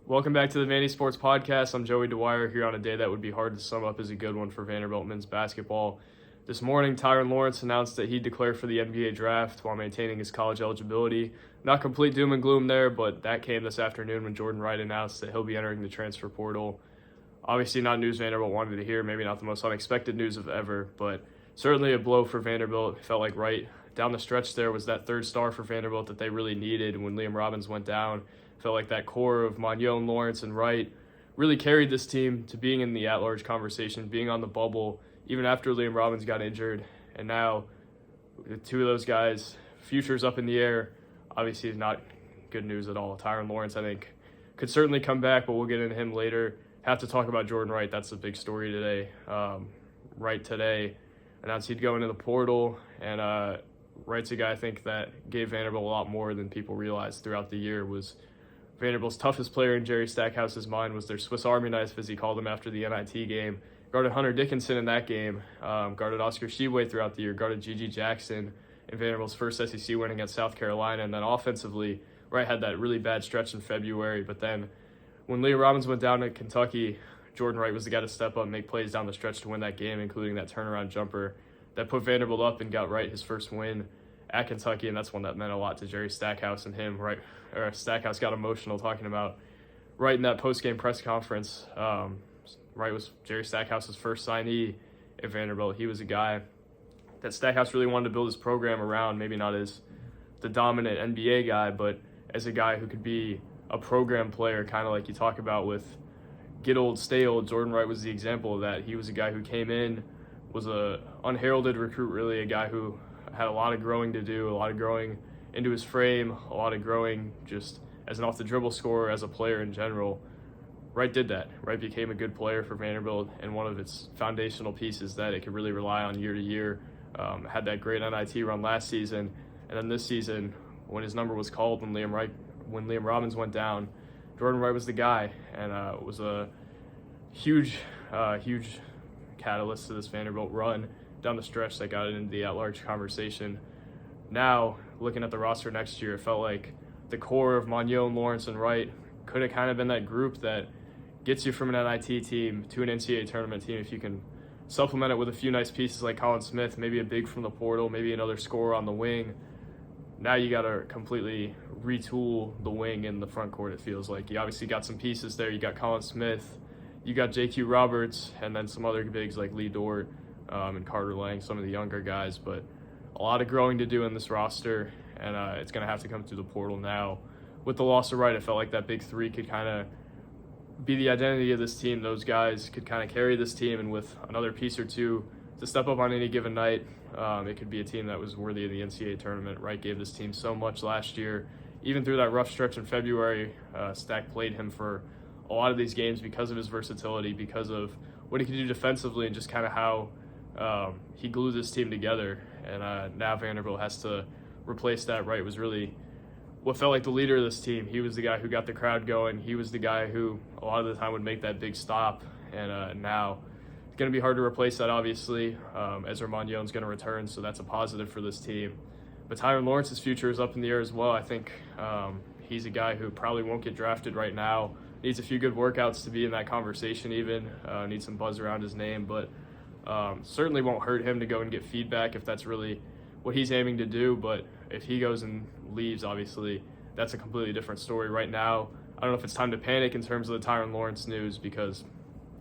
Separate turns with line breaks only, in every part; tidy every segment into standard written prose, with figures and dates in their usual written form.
Welcome back to the Vandy Sports Podcast. I'm Joey Dwyer here on a day that would be hard to sum up as a good one for Vanderbilt men's basketball. This morning, Tyrin Lawrence announced that he declared for the NBA draft while maintaining his college eligibility. Not complete doom and gloom there, but that came this afternoon when Jordan Wright announced that he'll be entering the transfer portal. Obviously not news Vanderbilt wanted to hear, maybe not the most unexpected news of ever, but certainly a blow for Vanderbilt. It felt like Wright down the stretch there was that third star for Vanderbilt that they really needed when Liam Robbins went down. Felt like that core of Magnon, Lawrence, and Wright really carried this team to being in the at-large conversation, being on the bubble, even after Liam Robbins got injured. And now, the two of those guys, futures up in the air, obviously not good news at all. Tyrin Lawrence, I think, could certainly come back, but we'll get into him later. Have to talk about Jordan Wright. That's the big story today. Wright today announced he'd go into the portal, and Wright's a guy I think that gave Vanderbilt a lot more than people realized throughout the year. Was Vanderbilt's toughest player in Jerry Stackhouse's mind, was their Swiss Army knife, as he called him after the NIT game. Guarded Hunter Dickinson in that game, guarded Oscar Tshiebwe throughout the year, guarded Gigi Jackson in Vanderbilt's first SEC win against South Carolina, and then offensively, Wright had that really bad stretch in February, but then when Liam Robbins went down to Kentucky, Jordan Wright was the guy to step up and make plays down the stretch to win that game, including that turnaround jumper that put Vanderbilt up and got Wright his first win at Kentucky, and that's one that meant a lot to Jerry Stackhouse and him. Stackhouse got emotional talking about Wright in that post-game press conference. Wright was Jerry Stackhouse's first signee at Vanderbilt. He was a guy that Stackhouse really wanted to build his program around, maybe not as the dominant NBA guy, but as a guy who could be a program player, kind of like you talk about with get old, stay old. Jordan Wright was the example of that. He was a guy who came in, was a unheralded recruit, really, a guy who had a lot of growing to do, a lot of growing into his frame, a lot of growing just as an off-the-dribble scorer, as a player in general. Wright did that. Wright became a good player for Vanderbilt and one of its foundational pieces that it could really rely on year to year. Had that great NIT run last season, and then this season, when his number was called, when Liam Robbins went down, Jordan Wright was the guy, and was a huge catalyst to this Vanderbilt run down the stretch that got it into the at-large conversation. Now, looking at the roster next year, it felt like the core of Magnon, Lawrence, and Wright could have kind of been that group that gets you from an NIT team to an NCAA tournament team if you can supplement it with a few nice pieces like Colin Smith, maybe a big from the portal, maybe another scorer on the wing. Now you got to completely retool the wing in the front court, it feels like. You obviously got some pieces there. You got Colin Smith, you got JQ Roberts, and then some other bigs like Lee Dort and Carter Lang, some of the younger guys, but a lot of growing to do in this roster, and it's going to have to come through the portal now. With the loss of Wright, it felt like that big three could kind of be the identity of this team. Those guys could kind of carry this team, and with another piece or two to step up on any given night, it could be a team that was worthy of the NCAA tournament. Wright gave this team so much last year. Even through that rough stretch in February, Stack played him for a lot of these games because of his versatility, because of what he could do defensively, and just kind of how he glued this team together. And now Vanderbilt has to replace that. Wright was really what felt like the leader of this team. He was the guy who got the crowd going. He was the guy who a lot of the time would make that big stop. And now it's going to be hard to replace that, obviously. Ezra Magnon's going to return, so that's a positive for this team. But Tyrin Lawrence's future is up in the air as well. I think he's a guy who probably won't get drafted right now. Needs a few good workouts to be in that conversation even. Needs some buzz around his name, but certainly won't hurt him to go and get feedback if that's really what he's aiming to do. But if he goes and leaves, obviously, that's a completely different story. Right now, I don't know if it's time to panic in terms of the Tyrin Lawrence news, because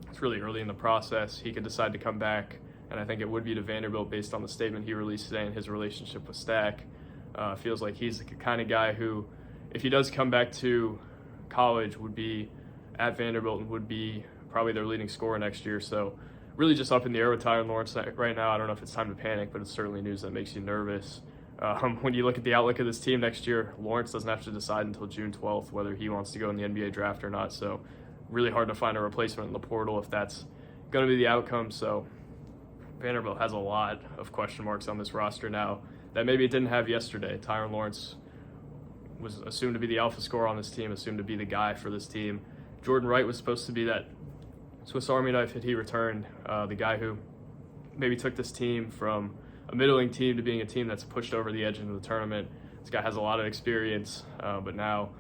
it's really early in the process. He could decide to come back, and I think it would be to Vanderbilt based on the statement he released today and his relationship with Stack. Feels like he's the kind of guy who, if he does come back to college, would be at Vanderbilt and would be probably their leading scorer next year. So really just up in the air with Tyrin Lawrence right now. I don't know if it's time to panic, but it's certainly news that makes you nervous. When you look at the outlook of this team next year, Lawrence doesn't have to decide until June 12th whether he wants to go in the NBA draft or not. So really hard to find a replacement in the portal if that's going to be the outcome. So Vanderbilt has a lot of question marks on this roster now that maybe it didn't have yesterday. Tyrin Lawrence was assumed to be the alpha scorer on this team, assumed to be the guy for this team. Jordan Wright was supposed to be that Swiss Army knife that he returned, the guy who maybe took this team from a middling team to being a team that's pushed over the edge into the tournament. This guy has a lot of experience, but now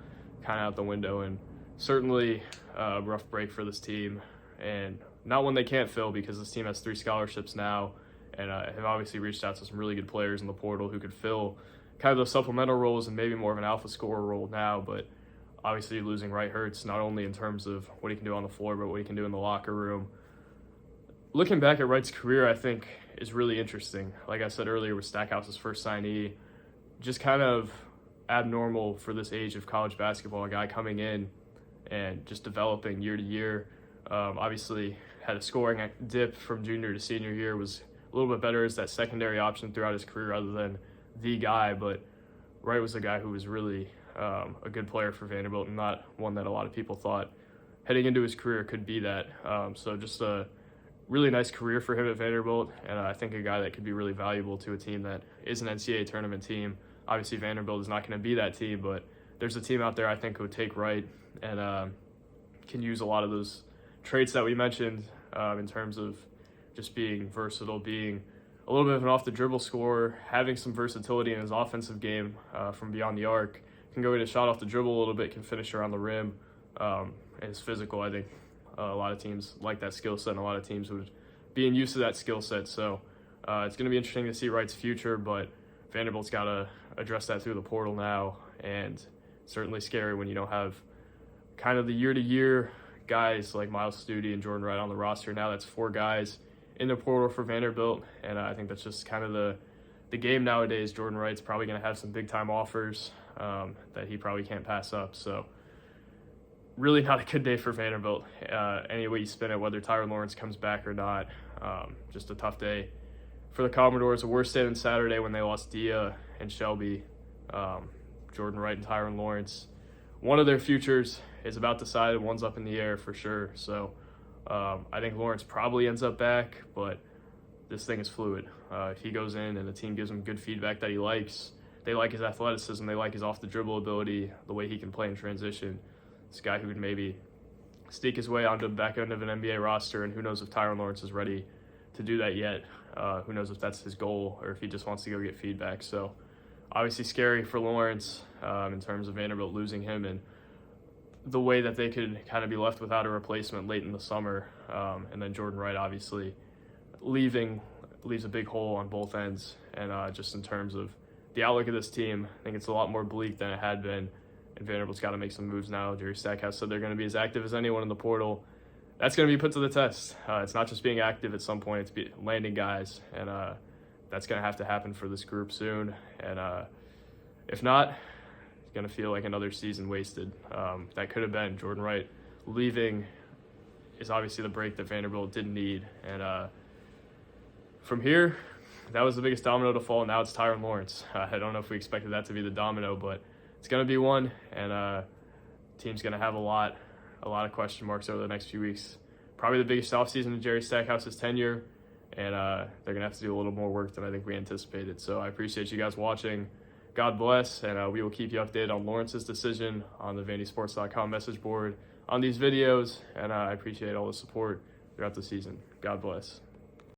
kind of out the window, and certainly a rough break for this team, and not one they can't fill because this team has 3 scholarships now, and have obviously reached out to some really good players in the portal who could fill kind of those supplemental roles and maybe more of an alpha scorer role now. But obviously losing Wright hurts, not only in terms of what he can do on the floor, but what he can do in the locker room. Looking back at Wright's career, I think is really interesting. Like I said earlier, with Stackhouse's first signee, just kind of abnormal for this age of college basketball, a guy coming in and just developing year to year. Obviously had a scoring dip from junior to senior year, was a little bit better as that secondary option throughout his career rather than the guy, but Wright was a guy who was really a good player for Vanderbilt and not one that a lot of people thought heading into his career could be that. So just a really nice career for him at Vanderbilt, and I think a guy that could be really valuable to a team that is an NCAA tournament team. Obviously Vanderbilt is not going to be that team, but there's a team out there I think who would take Wright and can use a lot of those traits that we mentioned in terms of just being versatile, being a little bit of an off-the-dribble scorer, having some versatility in his offensive game from beyond the arc, can go get a shot off the dribble a little bit, can finish around the rim, and is physical. I think a lot of teams like that skill set, and a lot of teams would be in use of that skill set. So it's going to be interesting to see Wright's future, but Vanderbilt's got to address that through the portal now, and certainly scary when you don't have kind of the year-to-year guys like Miles Studi and Jordan Wright on the roster. Now that's 4 guys in the portal for Vanderbilt, and I think that's just kind of the game nowadays. Jordan Wright's probably going to have some big-time offers that he probably can't pass up. So really not a good day for Vanderbilt. Any way you spin it, whether Tyrin Lawrence comes back or not, just a tough day for the Commodores. A worse day than Saturday when they lost Dia and Shelby. Jordan Wright and Tyrin Lawrence, one of their futures is about decided. One's up in the air for sure. So I think Lawrence probably ends up back, but this thing is fluid. If he goes in and the team gives him good feedback that he likes, they like his athleticism, they like his off-the-dribble ability, the way he can play in transition. This guy who could maybe sneak his way onto the back end of an NBA roster, and who knows if Tyrin Lawrence is ready to do that yet. Who knows if that's his goal or if he just wants to go get feedback. So obviously scary for Lawrence in terms of Vanderbilt losing him and the way that they could kind of be left without a replacement late in the summer. And then Jordan Wright obviously leaves a big hole on both ends. And just in terms of the outlook of this team, I think it's a lot more bleak than it had been. And Vanderbilt's got to make some moves now. Jerry Stackhouse said they're going to be as active as anyone in the portal. That's going to be put to the test. It's not just being active at some point, it's landing guys. And that's going to have to happen for this group soon. And if not, it's going to feel like another season wasted. That could have been. Jordan Wright leaving is obviously the break that Vanderbilt didn't need. And from here, that was the biggest domino to fall. Now it's Tyrin Lawrence. I don't know if we expected that to be the domino, but it's going to be one. And team's going to have a lot of question marks over the next few weeks. Probably the biggest offseason in Jerry Stackhouse's tenure. And they're going to have to do a little more work than I think we anticipated. So I appreciate you guys watching. God bless, and we will keep you updated on Lawrence's decision on the VandySports.com message board on these videos. And I appreciate all the support throughout the season. God bless.